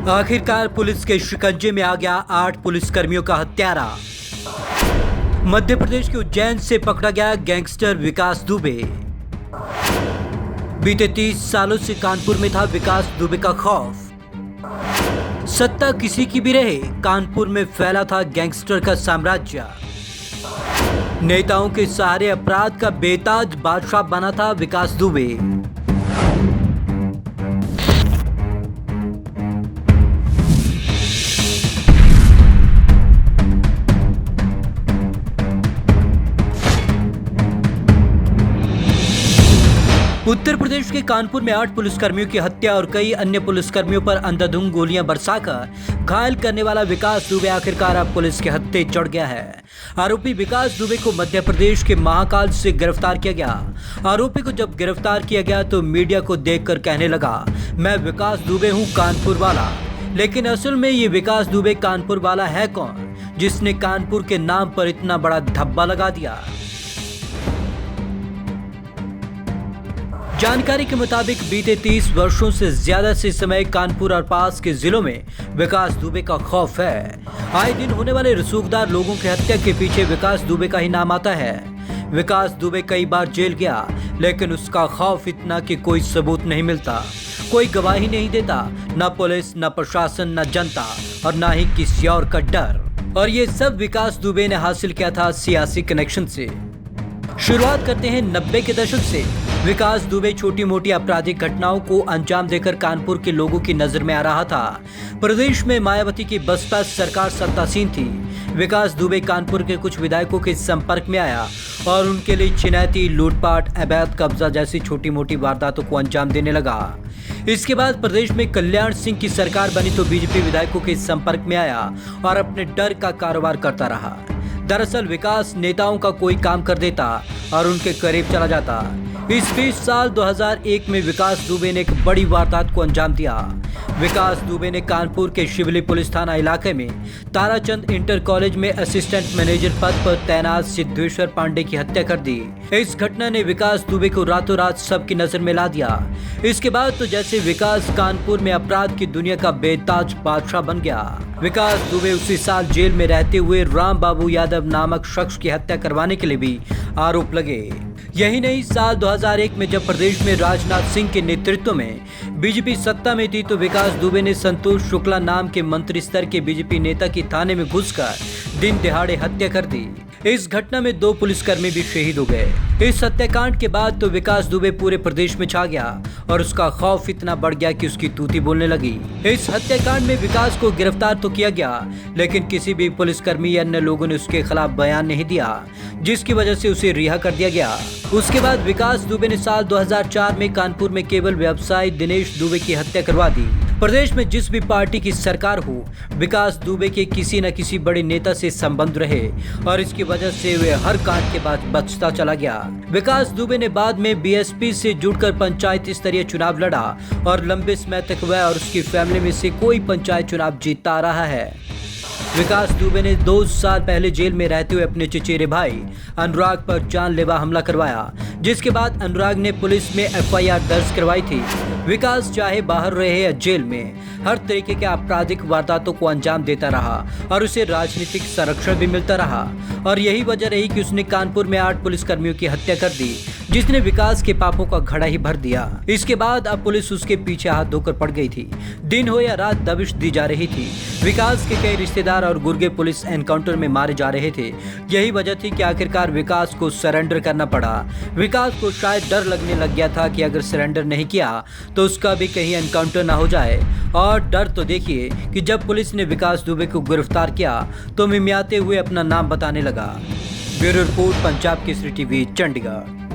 आखिरकार पुलिस के शिकंजे में आ गया 8 पुलिसकर्मियों का हत्यारा। मध्य प्रदेश के उज्जैन से पकड़ा गया गैंगस्टर विकास दुबे। बीते 30 सालों से कानपुर में था विकास दुबे का खौफ। सत्ता किसी की भी रहे, कानपुर में फैला था गैंगस्टर का साम्राज्य। नेताओं के सहारे अपराध का बेताज बादशाह बना था विकास दुबे। उत्तर प्रदेश के कानपुर में 8 पुलिसकर्मियों की हत्या और कई अन्य पुलिसकर्मियों पर अंधाधुंध गोलियां बरसाकर घायल करने वाला विकास दुबे आखिरकार अब पुलिस के हत्थे चढ़ गया है। आरोपी विकास दुबे को मध्य प्रदेश के महाकाल से गिरफ्तार किया गया। आरोपी को जब गिरफ्तार किया गया तो मीडिया को देखकर कहने लगा, मैं विकास दुबे हूँ कानपुर वाला। लेकिन असल में ये विकास दुबे कानपुर वाला है कौन, जिसने कानपुर के नाम पर इतना बड़ा धब्बा लगा दिया। जानकारी के मुताबिक बीते 30 वर्षों से ज्यादा से समय कानपुर और पास के जिलों में विकास दुबे का खौफ है। आए दिन होने वाले रसूखदार लोगों की हत्या के पीछे विकास दुबे का ही नाम आता है। विकास दुबे कई बार जेल गया, लेकिन उसका खौफ इतना कि कोई सबूत नहीं मिलता, कोई गवाही नहीं देता, न पुलिस, न प्रशासन, न जनता और न ही किसी और का डर। और ये सब विकास दुबे ने हासिल किया था सियासी कनेक्शन से। शुरुआत करते हैं 90 के दशक से। विकास दुबे छोटी मोटी आपराधिक घटनाओं को अंजाम देकर कानपुर के लोगों की नजर में आ रहा था। प्रदेश में मायावती की बसपा सरकार सत्तासीन थी। विकास दुबे कानपुर के कुछ विधायकों के संपर्क में आया और उनके लिए चिनैती, लूटपाट, अवैध कब्जा जैसी छोटी मोटी वारदातों को अंजाम देने लगा। इसके बाद प्रदेश में कल्याण सिंह की सरकार बनी तो बीजेपी विधायकों के संपर्क में आया और अपने डर का कारोबार करता रहा। दरअसल विकास नेताओं का कोई काम कर देता और उनके करीब चला जाता। इस बीच साल 2001 में विकास दुबे ने एक बड़ी वारदात को अंजाम दिया। विकास दुबे ने कानपुर के शिवली पुलिस थाना इलाके में ताराचंद इंटर कॉलेज में असिस्टेंट मैनेजर पद पर तैनात सिद्धेश्वर पांडे की हत्या कर दी। इस घटना ने विकास दुबे को रातों रात सबकी नजर में ला दिया। इसके बाद तो जैसे विकास कानपुर में अपराध की दुनिया का बेताज बादशाह बन गया। विकास दुबे उसी साल जेल में रहते हुए राम बाबू यादव नामक शख्स की हत्या करवाने के लिए भी आरोप लगे। यही नहीं, साल 2001 में जब प्रदेश में राजनाथ सिंह के नेतृत्व में बीजेपी सत्ता में थी तो विकास दुबे ने संतोष शुक्ला नाम के मंत्री स्तर के बीजेपी नेता की थाने में घुसकर दिन दिहाड़े हत्या कर दी। इस घटना में 2 पुलिसकर्मी भी शहीद हो गए। इस हत्याकांड के बाद तो विकास दुबे पूरे प्रदेश में छा गया और उसका खौफ इतना बढ़ गया कि उसकी तूती बोलने लगी। इस हत्याकांड में विकास को गिरफ्तार तो किया गया, लेकिन किसी भी पुलिसकर्मी या अन्य लोगों ने उसके खिलाफ बयान नहीं दिया, जिसकी वजह से उसे रिहा कर दिया गया। उसके बाद विकास दुबे ने साल 2004 में कानपुर में केवल व्यवसायी दिनेश दुबे की हत्या करवा दी। प्रदेश में जिस भी पार्टी की सरकार हो, विकास दुबे के किसी न किसी बड़े नेता से संबंध रहे और इसकी वजह से वे हर कांड के बाद बचता चला गया। विकास दुबे ने बाद में बीएसपी से जुड़कर पंचायत स्तरीय चुनाव लड़ा और लंबे समय तक वह और उसकी फैमिली में से कोई पंचायत चुनाव जीतता आ रहा है। विकास दुबे ने 2 साल पहले जेल में रहते हुए अपने चचेरे भाई अनुराग पर जानलेवा हमला करवाया, जिसके बाद अनुराग ने पुलिस में एफआईआर दर्ज करवाई थी। विकास चाहे बाहर रहे या जेल में, हर तरीके के आपराधिक वारदातों को अंजाम देता रहा और उसे राजनीतिक संरक्षण भी मिलता रहा। और यही वजह रही कि उसने कानपुर में 8 पुलिसकर्मियों की हत्या कर दी, जिसने विकास के पापों का घड़ा ही भर दिया। इसके बाद अब पुलिस उसके पीछे हाथ धोकर पड़ गई थी। दिन हो या रात दबिश दी जा रही थी। विकास के कई रिश्तेदार और गुर्गे पुलिस एनकाउंटर में मारे जा रहे थे। यही वजह थी कि आखिरकार विकास को सरेंडर करना पड़ा। विकास को शायद डर लगने लग गया था कि अगर सरेंडर नहीं किया तो उसका भी कहीं एनकाउंटर ना हो जाए। और डर तो देखिए कि जब पुलिस ने विकास दुबे को गिरफ्तार किया तो मिमियाते हुए अपना नाम बताने लगा। Bureau report, Punjab Kesari TV, Chandigarh.